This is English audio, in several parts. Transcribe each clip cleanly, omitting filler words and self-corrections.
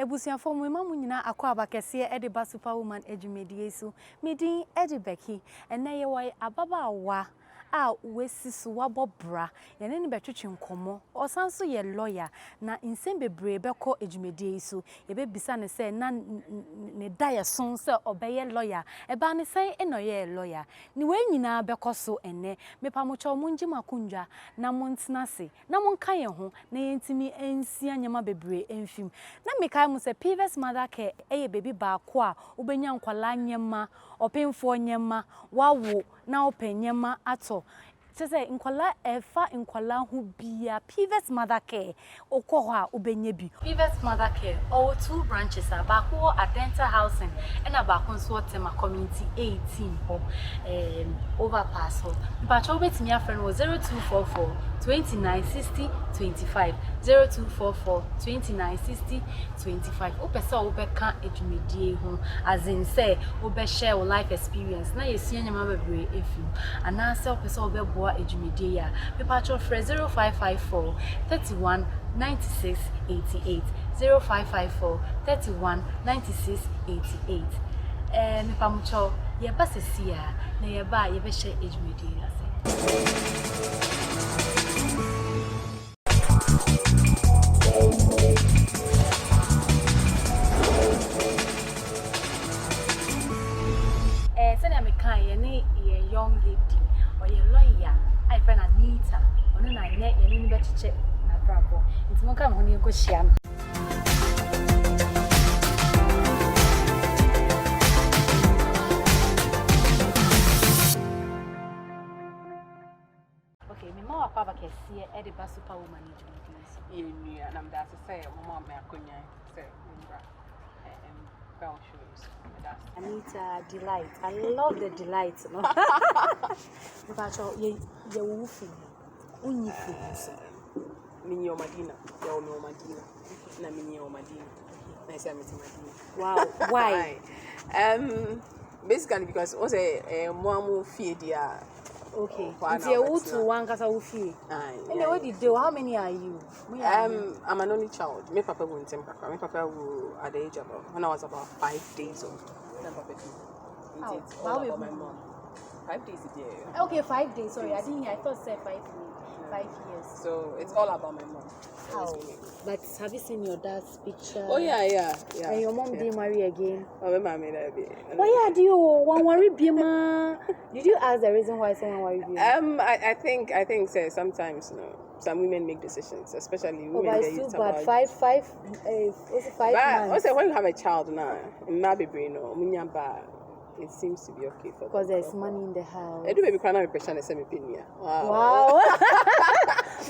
Ebusia for my mama nyina akwa abakese e de ba superwoman edwumedie so medin edi Becky ena ye wai ababa wa a wesi so wabobra ye ne betwetwe nkomo osanso ye lawyer na nsem bebre beko edwumedie so ye be bisa ne se na ne daye son se obeye lawyer e ba ne sen eno ye lawyer ni we nyina beko so ene mepa mo cho mo ngima kunja na mo ntena se na mo nka ye ho na ye ntimi ensia nyama bebre enfim na meka mu se previous mother care eye baby ba ko a obenya nkwala nyema opemfo nyema wawo na openyema ato say nkwala efa nkwala hu bia previous mother care okoho a obenye bi previous mother care all two branches abako at dental housing and abako so tema community 18 ho overpass ho but obetimi afren was 0244 2960 25 0244 2960 25 opesa obeka edwumedie ho as in say obe share your life experience na yesia nyama bebre efi ana say opesa obebo edwumedie ya pepacho fre 0554 31 96 88 0554 31 96 88 mepamucho ye basesia na ye ba ye be share edwumedie ya young lady or your lawyer I friend Anita onu na nye ye ni bechiche na brabo ntimo ka mo ni go hia no okay me ma akwa bakese e de ba superwoman ni ye nua na mda say mama me akonya say mbra brown shoes. Anita Delight. I love the delight, no? But you woofy. Unyi food. Mini Madina. You know Madina. Na mini Madina. Nice to meet Madina. Wow. Why? Basically because also mwamu fie dia. Okay. It's a to one kasa ufi. And what did do? How many are you? I'm an only child. My papa went in Pakistan. My papa was at the age of when I was about 5 days old. How about my mom? 5 days a day. Okay, 5 days. Sorry, I didn't hear. I thought said 5 years. So it's all about my mom. How? But have you seen your dad's picture? Oh yeah. And your mom didn't marry again? Oh, my mom made that be. Why do you want worry Bima? Did you ask the reason why someone worry Bima? I think so, sometimes some women make decisions, especially women. But it's too bad. Five months. Also, when you have a child now, it seems to be okay for because there's money in the house. I do maybe cry now pressure and send me. Wow.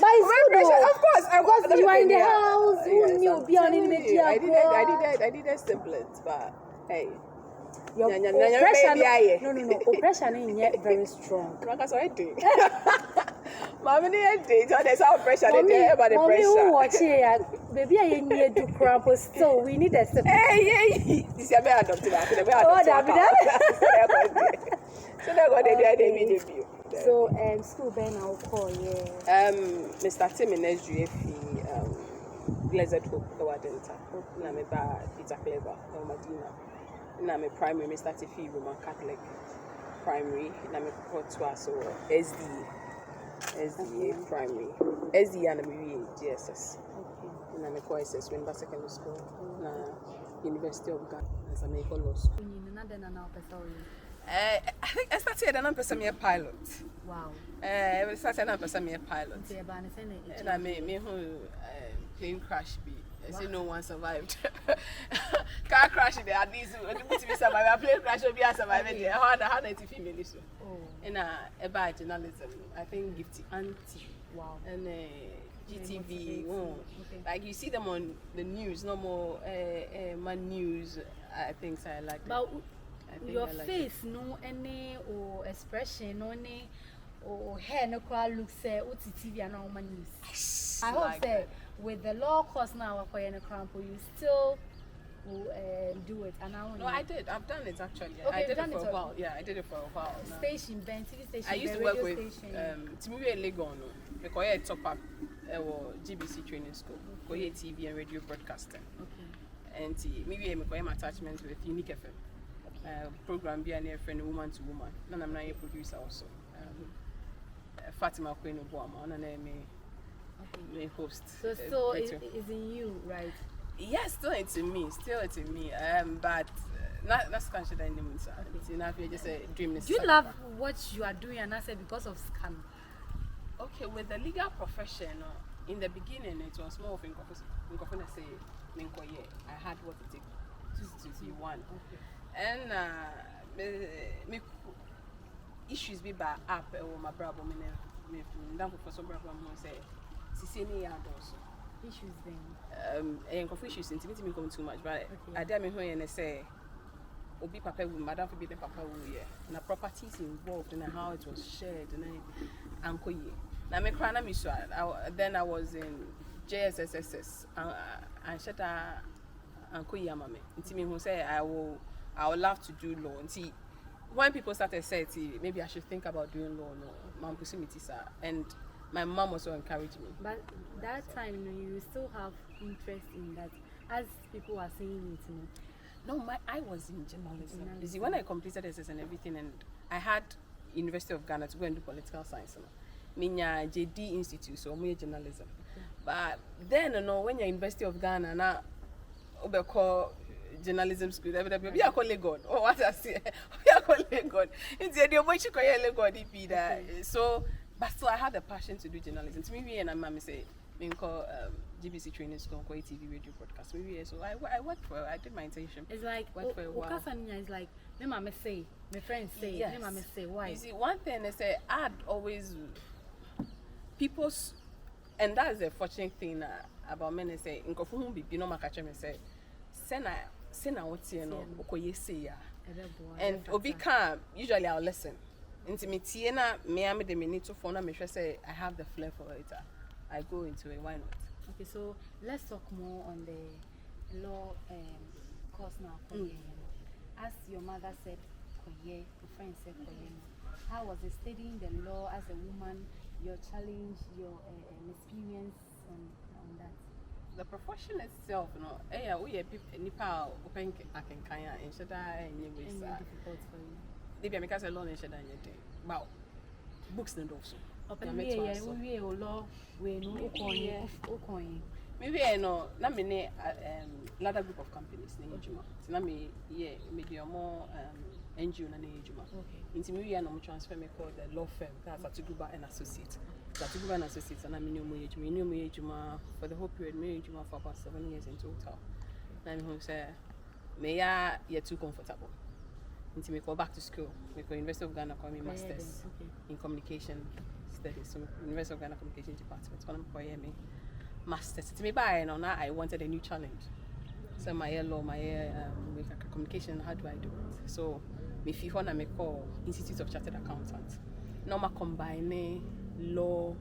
But it's good of course, because you are in the house. Who knew beyond in the I did a semblance, but hey. Your oppression, no. Oppression is yet very strong. That's what I do. Mommy, there's our pressure. They about the pressure. Mommy, watch here. Baby, I need to cramp. So we need a step. Hey. This is a better adopted. Oh, So they're going to do immediately. So school Ben I'll call Mr. Tim in SGF Blessed Hope the Wadenta. Na me ba Peter Clever the Madina. Na me primary Mr. Tiffy Roman Catholic primary. Na me put to so SDA primary. SDA and me GSS. Okay. Na me ko SS when secondary school. Na University of Ghana as a medical law school. I think I started an a pilot. Wow. I started an pilot. And I made who plane crash be. I say no one survived. Car crash there at least survive. Plane crash will be a survivor. I had 90 females. And about journalism. I think Gifty Auntie. Wow. And GTV. Like you see them on the news, no more man news. I think so I like that. Your face, no any or expression, no any or hair, no crowd looks say, TV and all my news. I hope that with the law course now for any crown, you still will do it. And no, I did. I've done it actually. Okay, I did it for a while. Yeah, I did it for a while. Station, Ben, TV station. I used to work with Timmy Legon because I top up GBC training school. Go TV and radio broadcasting. Okay. and maybe I'm going attachment with Unique FM. Program be a near friend woman to woman. None I'm not a producer also. Fatima Queen of Boama, and I host. So still is in you, right? Yes, still it's in me. But not scan should I name it. It's enough. Just a dream. Do you love what you are doing, and I said because of scan? Okay, with the legal profession, in the beginning it was more of in say I had what it takes to see one. Okay. And me issues be by app or my brother me for some brother say sisini ya also issues then and issues intimate me come too much, but I dare me and say obi papa with madam for be the papa na properties involved and how it was shared and anko ye na me cry na me so then I was in JSSSS and shut anko ye mama intimi who say I would love to do law. And see, when people started saying, maybe I should think about doing law, and my mom also encouraged me. But that time, you still have interest in that, as people are saying it. No, I was in journalism. You see, when I completed SS and everything, and I had University of Ghana to go and do political science. Minya JD Institute, so I'm journalism. Okay. But then, when you're University of Ghana, now, journalism school, we are calling God. Oh, what I say, we are calling God. It's the way you call God. So, but still, I had the passion to do journalism. To me, and my mom say, we call GBC training school, TV, radio, broadcast. So I worked for. I did my internship. It's like worked for a while. It's like my mama say, my friends say, yes. My mama say, why? You see, one thing they say, I'd always people's, and that's the fortunate thing about men. They say, in Kofu be no makache me say, sena what's no okoye say ya and obi can usually I'll listen intimate na me am the minute to phone me say I have the flair for it. I go into it, why not? Okay, so let's talk more on the law course now. As your mother said koye, your friend said koye, how was it studying the law as a woman, your challenge, your experience on that? The profession itself, we are people nipa open akenkanya and should I anyway difficult for you. Maybe because alone and should I anything. Wow. Books and also. We law we no okoyin. Maybe I know na me ladder group of companies na ejuma. Na me medium more NGO na ejuma. Okay. Into me we are no transfer me called the law firm. That's Atuguba and Associates. Atuguba and Associates and I minimum ejuma for the whole period me ejuma for about 7 years in total. Na me who say me ya too comfortable. Into me go back to school. Me go University of Ghana call me masters in communication studies. So University of Ghana Communication Department. One of me masters. To me by now I wanted a new challenge. So my law, my communication, how do I do it? So me feel na me call Institute of Chartered Accountants. Now I combine law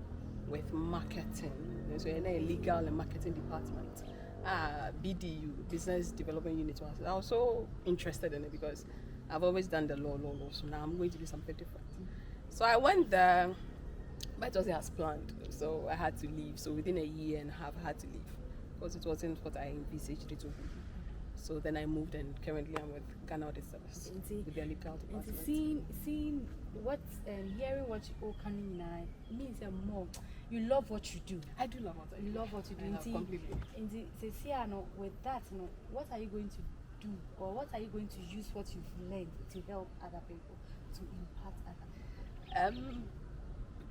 with marketing. So a legal and marketing department. BDU, Business Development Unit. I was so interested in it because I've always done the law. So now I'm going to do something different. So I went there, but it wasn't as planned. So I had to leave. So within a year and a half, I had to leave because it wasn't what I envisaged it to be. So then I moved, and currently I'm with Ghana Audit Service with their legal department. Seeing what hearing what you can means more. You love what you do. I do love what I do. You love what you do. I love completely. With that, what are you going to do, or what are you going to use what you've learned to help other people, to impact other people?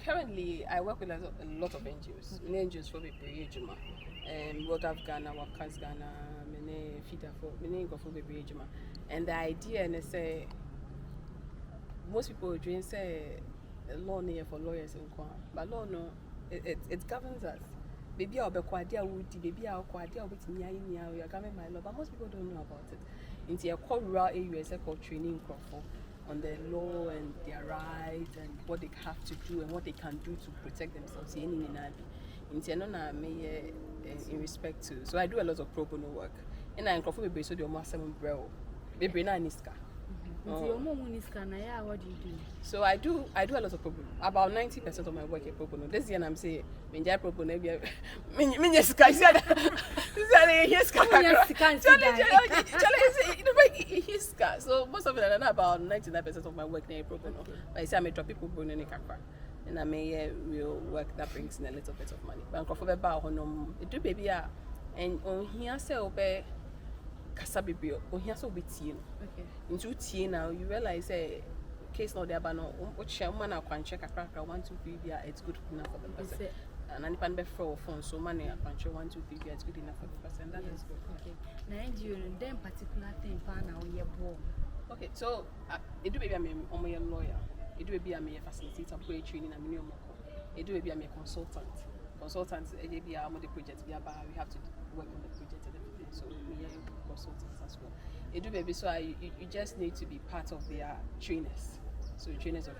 Currently, I work with a lot of NGOs. NGOs for Bebre Juma, World of Ghana, Workers Ghana, Mene Fida for Mene go for Bebre Juma. And the idea, and they say most people dream say law near for lawyers in Kwan, but law no, it governs us. Baby, I'll be quadia woody, baby, I'll quadia with me, you're government my law, but most people don't know about it. Into a core rural areas, I call training on the law and their rights and what they have to do and what they can do to protect themselves. In respect to, so I do a lot of pro bono work. And I so the almost 7 bro. Baby na niska. Your mom is Canaya, what do you do? So I do a lot of pro bono. About 90% of my work is pro bono. This year I'm saying, "Minja pro bono." Yes, so most of it, I know about 99% of my work is pro bono. But I say I'm a drop people pro bono in Kakra, and I may real work that brings in a little bit of money. But I'm comfortable about honor. It do baby and on here say obey. Kasabibio, on here so with you. Okay. Into tea now, you realize a case not there, but no, what chairman I can check a cracker 1, 2, 3, it's good enough for the person. And I can be for phone, so money I can check 1, 2, 3, it's good enough for the person. That is good. Okay. Now, during them particular thing, now you're born. Okay, so it do be a lawyer, it do be a facilitator, play training, and minimum. It do be a consultant. Consultants, be a project, we have to work on the project and everything. So we are consultants as well. It do baby, so you just need to be part of their trainers. So trainers of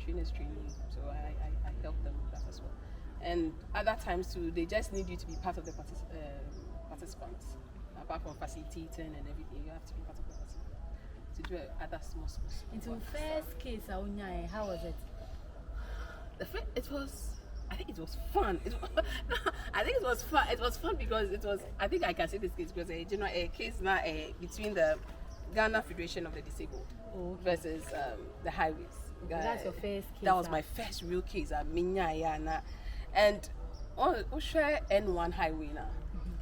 trainers training. So I help them with that as well. And at that time too, they just need you to be part of the participants. Apart from facilitating and everything, you have to be part of the participants to do other small. Into first case, how was it? It was. I think it was fun. I think it was fun. It was fun because it was. I think I can say this case because a case now between the Ghana Federation of the Disabled versus the highways. That's your first case. That was my first real case. And on share N1 highway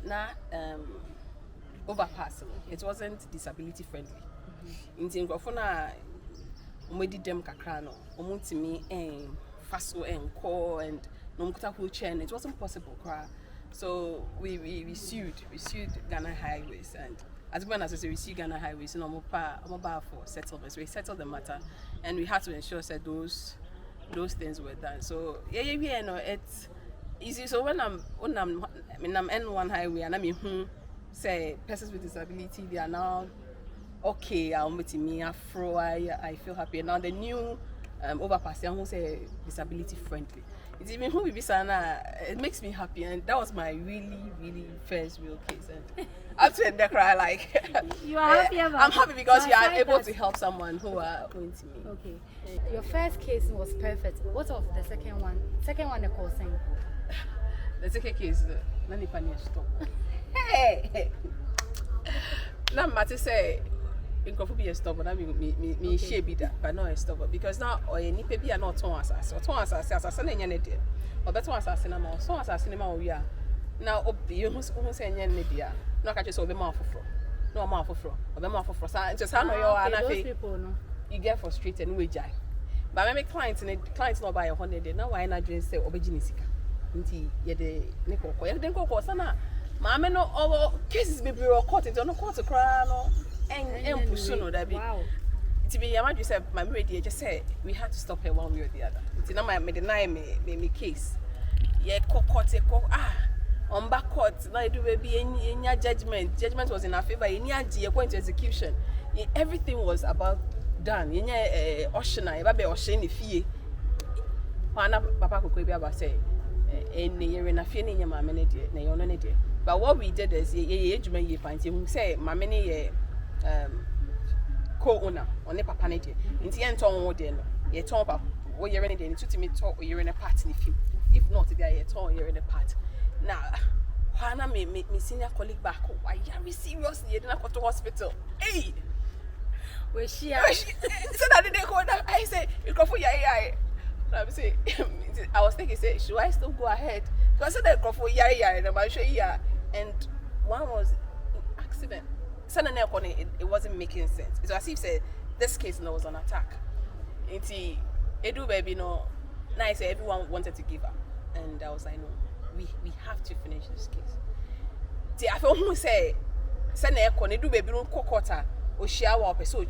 now. Overpass. It wasn't disability friendly. In Tingofona, umedi dem kakrano. Omuntimi faso and core and nomkuta wheelchair, and it wasn't possible. So we sued Ghana Highways, and as well as we sued Ghana Highways, and I'm about for settlements. We settled the matter, and we had to ensure that those things were done. So it's easy. So when I'm N1 highway and I'm say persons with disability, they are now okay. I'm with me afro. I feel happy. And now the new overpass, who say disability friendly. It's even who be sana. It makes me happy, and that was my really first real case. And after the cry, like you are happy about. I'm happy because you are able to help someone who are going to me. Okay, your first case was perfect. What of the second one? Second one, the causing. The second case, nani pani stop. Hey, now Mati say. In be a stubborn, I mean, me she be that, but not a stubborn because now or any baby are not torn as a day. Or better ones are cinema, so as a cinema we are. Now, you who's saying Yanibia, no catches over mouth for no mouth for the mouth for just how you you get frustrated and we jai. But my clients not buy 100 day now. Why not just say Obejinisika? Inti ye Nico, then go sana. Mamma no all cases be court into no court to cry no. And Pusuno that be wow. To be Yamadu said, my media just said we had to stop her one way or the other. It's not my deny me case. Yeah, court on back court. Now do baby in your judgment. Judgment was in our favor. In your going to execution. Everything was about done. In your ocean, baby ocean if ye. Pana papa could be about say. And you're in a feeling your mamma, but what we did is you find him say, my many co-owner on the papa nature. In the end, you talk about what you're in the to me talk or you're in a part in the film. If not, you're in a part. Now, Hannah me senior colleague back. Why are we serious? You didn't go to hospital. Hey, where she? So that didn't go down. I say, you go for your eye. I was thinking, say, should I still go ahead? Because I said, go for your eye, and one was accident. It wasn't making sense. It's as if said this case was an attack. Edu baby no. Nice. Everyone wanted to give up, and I was like, no, we have to finish this case. I feel who say send Edu baby no kokota or share up so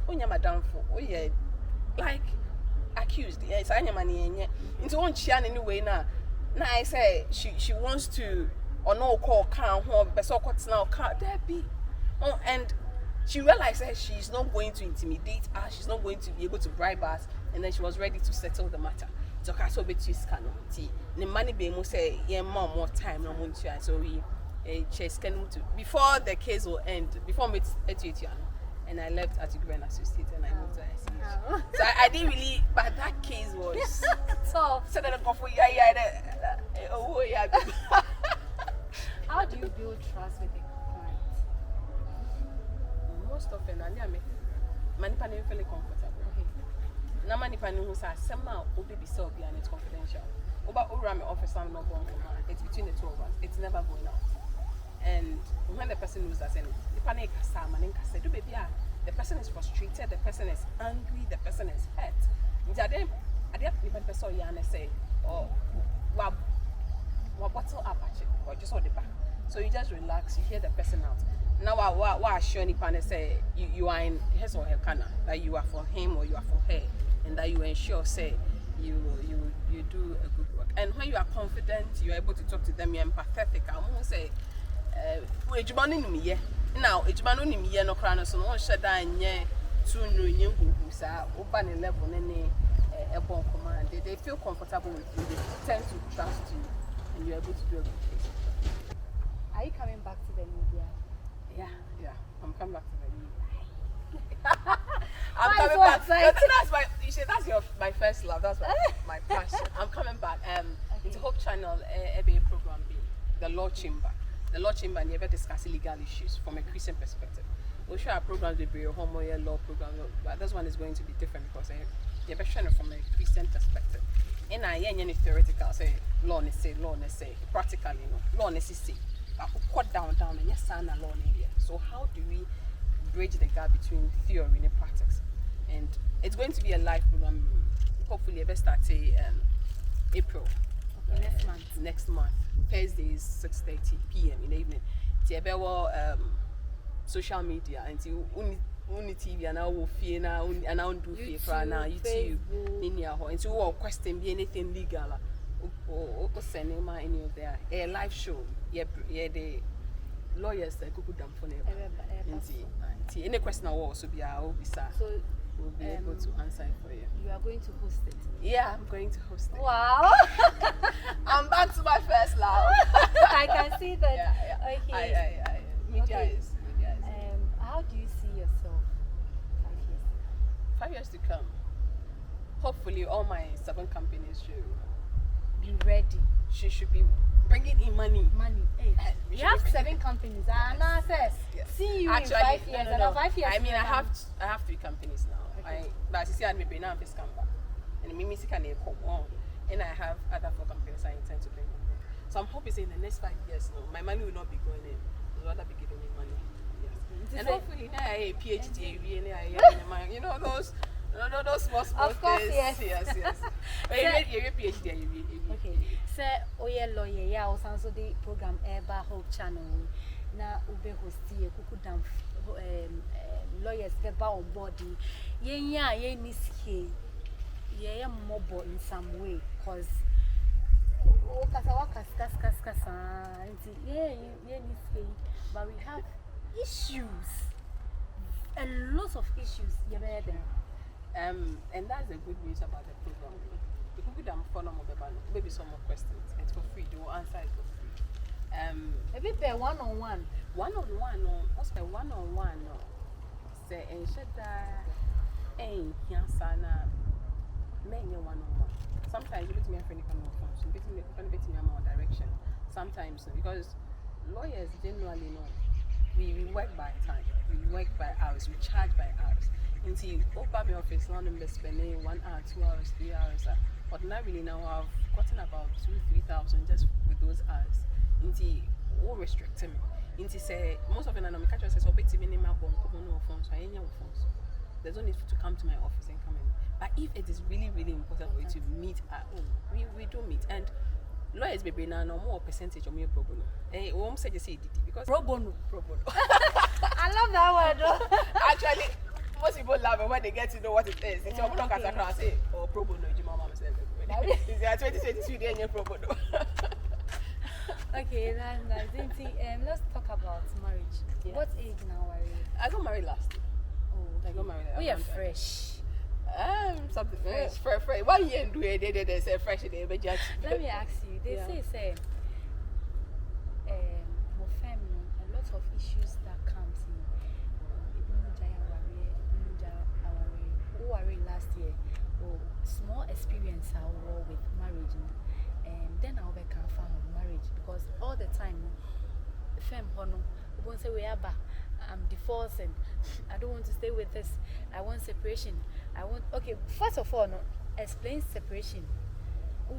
onya madam for like accused. Yes, I money into one chian anyway now. Now I say she wants to or no call can home person now can't there be. Oh, and she realized that she's not going to intimidate us, she's not going to be able to bribe us, and then she was ready to settle the matter. So I saw bet you scan the money being say, yeah, more time, no more time. So we chase can to before the case will end, before we and I left as a grant associate and I moved to ICH. So I didn't really, but that case was so then I go for oh yeah. How do you build trust with a client? Most often, I mean, manipa never feel comfortable. Okay. Na manipa who say somehow obi be so be and it's confidential. Oba my office I'm not going for her. It's between the two of us. It's never going out. And when the person knows that, the person is frustrated, the person is angry, the person is hurt. I didn't person say, oh, bottle up or just hold the back. So you just relax, you hear the person out. Now what I show any partner say you are in his or her corner, that you are for him or you are for her, and that you ensure say you do a good work. And when you are confident, you are able to talk to them, you're empathetic. I won't say now no crown so no shut down ye to no sa open level a bon command. They feel comfortable with you, they tend to trust you, and you're able to do a good thing. Are you coming back to the media? Yeah, I'm coming back to the media. I'm Why coming so back. excited? That's my first love. That's my passion. I'm coming back. It's a Hope Channel ABA program, the Law Chamber. The Law Chamber never discuss legal issues from a Christian perspective. We'll show our programs will be a homo law program, but this one is going to be different because they're better from a Christian perspective. And I any theoretical say law say practically law say. Cut down and yes and law area. So how do we bridge the gap between theory and practice? And it's going to be a live program. Hopefully, I start April. Okay, next month. Thursdays 6:30 p.m. in the evening. Tiabewa social media and only TV and now fear now and now do fear for now YouTube in your home. And so all question be anything legal or cinema any of there a live show. Yeah, the lawyers that could dump for never. Any question I will also be our officer. So we'll be able to answer it for you. You are going to host it? Yeah, I'm going to host it. Wow! I'm back to my first love. I can see that. Yeah. Okay. Media is. How do you see yourself 5 years? 5 years to come. Hopefully, all my 7 companies should be ready. She should be bringing in money. Hey, you have 7 companies. Yes. See you actually, in 5 years. No. 5 years. I mean, I have 3 companies now. Okay. But you see, I'm maybe now this company, and me can come on, and I have other 4 companies I intend to bring on. So I'm hoping in the next 5 years, my money will not be going in. I'll rather be giving me money. Yes. And hopefully, now I PhD, you know those small of course, things. yes. You're PhD. Okay. So, lawyer, yeah, also the program Eba Hope Channel. Na ube hosti e kukudam lawyers veba on body. Ye niske. Ye mobile in some way, cause but we have issues, a lot of issues. And that's the good news about the program. The people that follow maybe some more questions. It's for free. They will answer it for free. A bit one-on-one. One-on-one, no. What's the one-on-one, no? Say, and shada, and yansana, many one-on-one. Sometimes you let me have any kind of function, you can bet me more direction. Sometimes, because lawyers generally know, we work by time, we work by hours, we charge by hours. Until you open my office, now I'm spending 1 hour, 2 hours, 3 hours. But not really now, I've gotten about 2,000-3,000 just with those hours. Until all restricting me. Until say most of the time, catch says, "Oh, bet minimum bomb, no phones, so I ain't phones." There's no need to come to my office and come in. But if it is really, really important for you to meet at home, we do meet. And lawyers be now no more percentage of me pro bono. We won't say just say DD because Pro bono. I love that word. Actually, most people love it when they get to know what it is. It's your broadcast across say, "Oh, pro bono, you mama say." It's 2023 day pro bono. Okay, that's nice. Let's talk about marriage. Yes. What age now are you? I got married last year. Oh, I got married. Oh, you're fresh. Something fresh. 1 year and do it. They say fresh. They be judge. Let me ask you. They say, more feminine. A lot of issues that comes in. worried last year. Oh, small experience I war with marriage, and then I'll be confirmed of marriage because all the time, fem hono, won't say we are back. I'm divorcing. I don't want to stay with this. I want separation. I want. Okay, first of all, no, explain separation.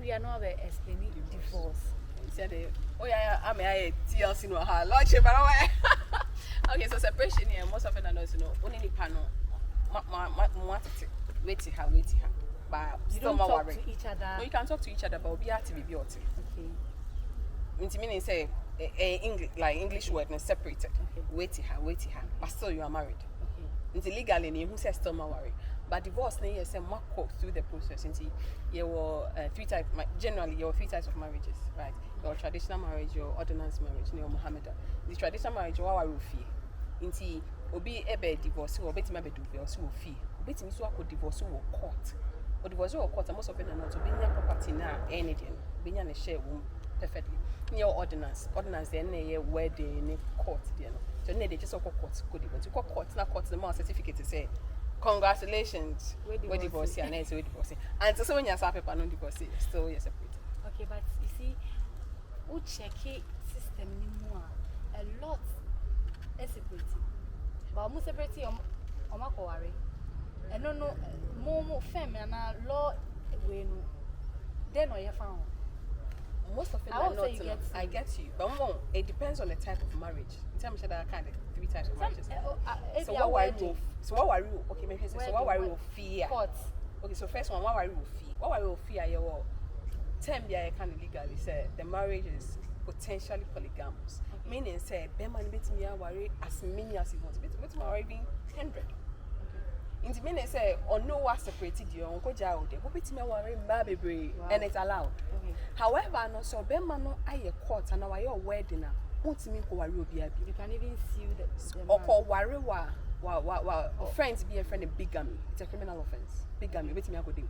We are not explaining divorce. Said, oh yeah, I mean, I TLC no ha launch it, but okay, so separation here, most often I know, only the panel, wait her, but you don't talk to each other. No, you can talk to each other, but we have to be beauty. Okay. Meaning say, English word is separated. Okay. Wait her, but still you are married. Okay. Until legally, who says still married? But divorce, you say, through the process. Until you were three types. Generally, you have 3 types of marriages, right? Your traditional marriage, your ordinance marriage, your Mohammedan. The traditional marriage, what are you fee? Until obi ebe divorce, or beti maybe divorce or fee. Beti misu ako divorce or court. Or divorce or court, most of it not to be near property now. Anything, be near share womb perfectly. Near ordinance, then near wedding, court, so they just call court, good divorce. You call court, not court, the more certificate to say. Congratulations, we're divorcing and we're divorcing. And so when you're happy, no divorce, still you're separated. Okay, but you see, we check it system anymore. A lot is separated. But I'm separated on my worry. And no, more family and law way no. Then you found. Most of it I get you, but it depends on the type of marriage. In terms of that kind of 3 types of marriages. So what worry you? So what worry you? Okay, maybe so what worry you fear? Okay, so first one, what worry you fear? What worry you fear? Your term be kind of legally say the marriage is potentially polygamous. Okay. Meaning say be man bit me worry as many as you want. Bit me worry being 100. Okay. In the meaning say or no one separated you on go jail there. But bit me worry baby and it's allowed. Okay. However, no so be man no aye court and now your wedding na. You can even sue the or worry friends be a friend of bigamy. It's a criminal offense. Bigamy, wait me I go do.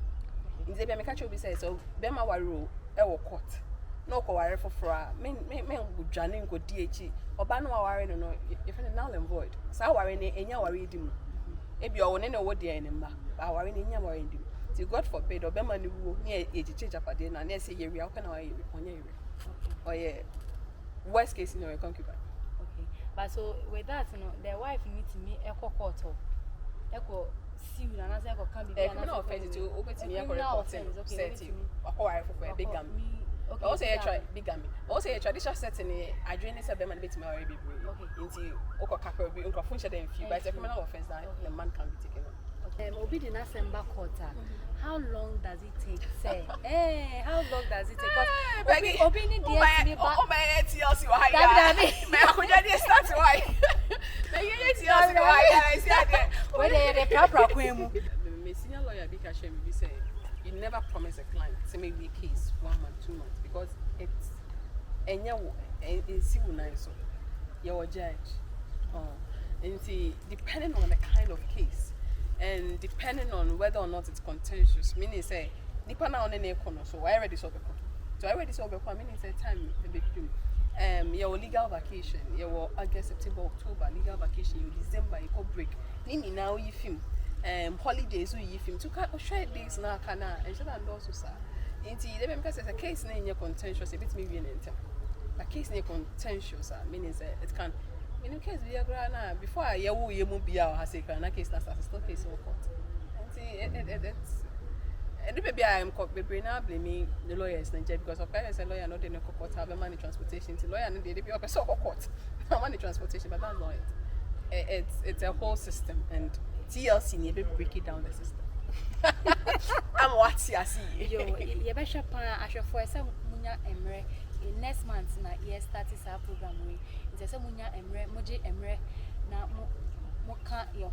In the be catch you be say so be ma worry e wo court. No ko worry for men go dwane go DH. Oba no worry no you friend null and void. So worry ne enya worry dim. E bi o ne wo de en mba. Ba worry ne enya worry dim. So God forbid oba ma ne wo ne e change apade na na say ye wi how can I onye wi. Oh yeah. Worst case scenario, concubine. Okay, but so with that, the wife needs me echo court or echo sue and as echo can be criminal offense to open to me a offense. Setting acquire for bigamy. Also, I try bigamy. Also, a traditional setting. I join this a man bit my baby. Okay, into Oko Capra be unconfusion and few, but it's a criminal offense that the man can be taken on. Obi the December quarter. How long does it take? Say, how long does it take? Because Obi need the me back. Oh my TLC why? Me I could just start why. Me TLC why? I said where they proper kwemu. Me senior lawyer be can share me be say you never promise a client to make the case 1 month, 2 months because it's enya in civil nice so you're a judge. And see depending on the kind of case. And depending on whether or not it's contentious, meaning say, nipa na on any corner, so I already saw the corner. So I already saw the corner, meaning say time the big dream. Your legal vacation, your August, September, October, legal vacation, your December, you go break. Nini now you film. Holidays you film. To short days now kana and should and also sir. Inti the because there's a case in your contentious, a bit maybe an enter. A case in contentious, meaning say it can. In the case we are now before you move be our has a case that's still case in court. And maybe I am baby now blaming the lawyers in Nigeria because of parents and lawyer not in the court have money transportation to lawyer and they be up so court. Money transportation, but that's not it. It's a whole system and TLC need to break it down the system. I'm what I see. Yo, you better I should for some munya emre in next month na year start is our program we. It's a munya emre moje emre na mo ka ye ho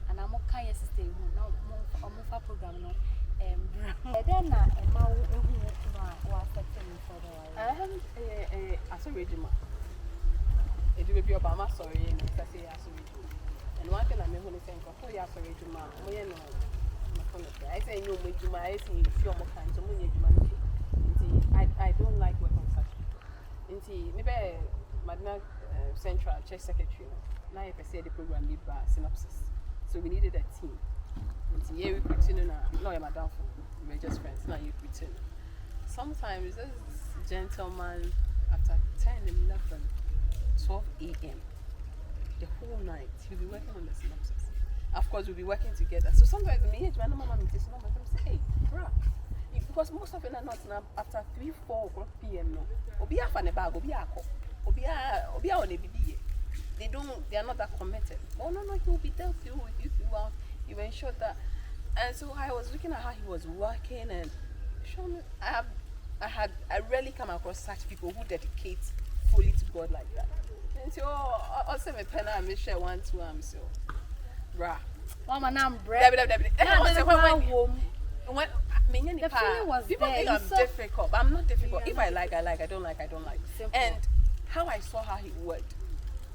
ana mo ka ye sister hu na mo fa program no then na ema wo ehu no wa setting for the aso regima e do be obama sorry and say aso regima and one thing I me hu say for ya aso regima mo ye no I say you mo regima I say you mo kan so mo ye regima I don't like work on such people. Maybe Madina Central Church Secretary, now I say the program need synopsis. So we needed a team. Yeah, we quitting now. No, you're my downfall. We're just friends. Now you quitting. Sometimes this gentleman after 10, 11, 12 a.m. the whole night he'll be working on the synopsis. Of course, we'll be working together. So sometimes me, my mama meets my mom say, hey, bruh. Because most of them are not now after 3, 4 o'clock p.m. No, Obia fan a bag, Obia on a BBA. They are not that committed. Oh no, he will be there with you throughout. You ensure that. And so I was looking at how he was working, and I rarely come across such people who dedicate fully to God like that. And so also my pen I share 1, 2 so bruh. Mama now bread. When the feeling was people there. think I'm difficult, but I'm not difficult. Yeah, If I like, I like. I don't like, I don't like. Simple. And how I saw how he worked.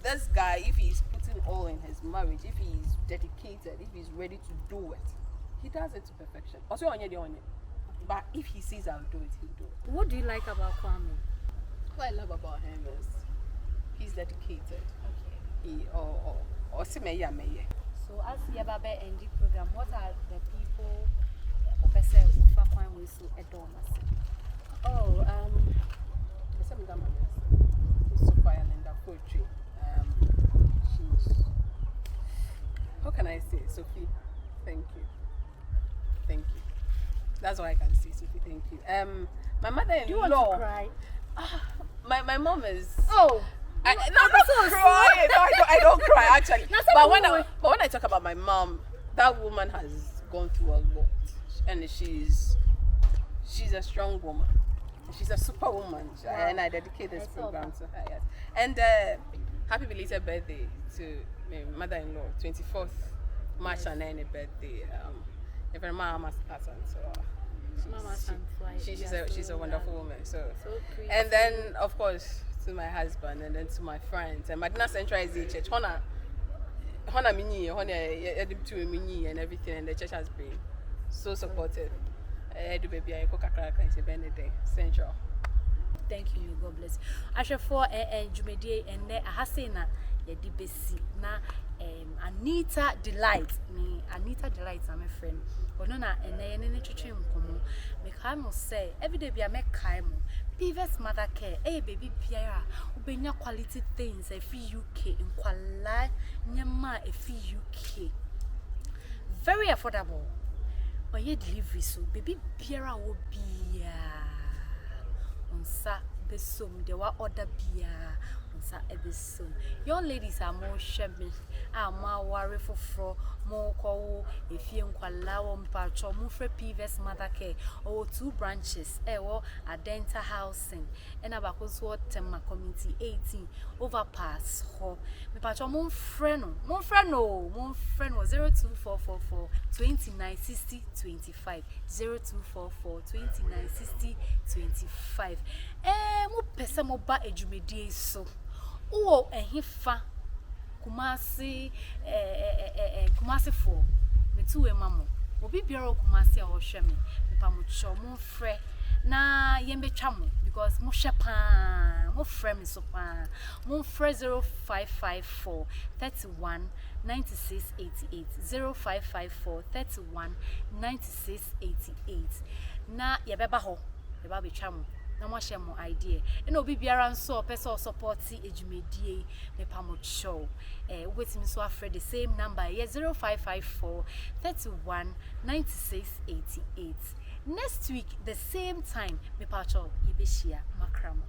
This guy, if he's putting all in his marriage, if he's dedicated, if he's ready to do it, he does it to perfection. Also on your. But if he sees I'll do it, he'll do it. What do you like about Kwame? What I love about him is he's dedicated. Okay. Or see me. So as Yababe NG program, what are the people person who find ways to adore us? Oh, there's some woman is Sophia Linda poetry. She's, how can I say, Sophie? Thank you. That's all I can say, Sophie. Thank you. My mother-in-law. Do you want to cry? My mom is. Oh. I'm not crying. No, I don't cry actually. But when I talk about my mom, that woman has gone through a lot, and she's a strong woman. She's a superwoman, wow. And I dedicate this program to her. Yes. And happy belated birthday to my mother-in-law, 24th March, and then a birthday. If her mama she's a wonderful woman. So and then of course to my husband, and then to my friends. And Madina Central is the church. Hona mini, and everything, and the church has been so supportive. Central. Thank you, God bless. I shall for Jumedi and Hasena Yedibesi na Anita Delight. Anita Delight, I'm a friend. Onona and any church Mekamo say every day be a mekimo. Previous mother care, baby Pierre, Ubenya quality things, a fee UK in Kuala Nyama, a fee UK. Very affordable. Or ye delivery so baby Pierre will be on sa besum, they were order beer on sa ebisum. Young ladies are more shabby, are more worry for more call if you allow patch or move for previous mother care or 2 branches, or a dental housing, and about Tema community 18 overpass ho. Me patch or mon friend was 02444 2960 25 0244 2960 25. Mo pesa mo ba ejumedie so. Oh, hifa Kumasi for me 2 mamo. Obi biara Kumasi a ohwe me. Mpa mo cho mo frɛ na yembe twamo because mo hwepa mo frɛ me so pa. Mo frɛ 0554 31 96 88 0554 31 96 88. Na yebeba ho yeba be twamo. Na mo share mo idea and obi biara nso person support ejumedie me pa mo show waiting so afraid the same number 0554 31 96 88. Next week the same time me pa cho yebeshia makramo.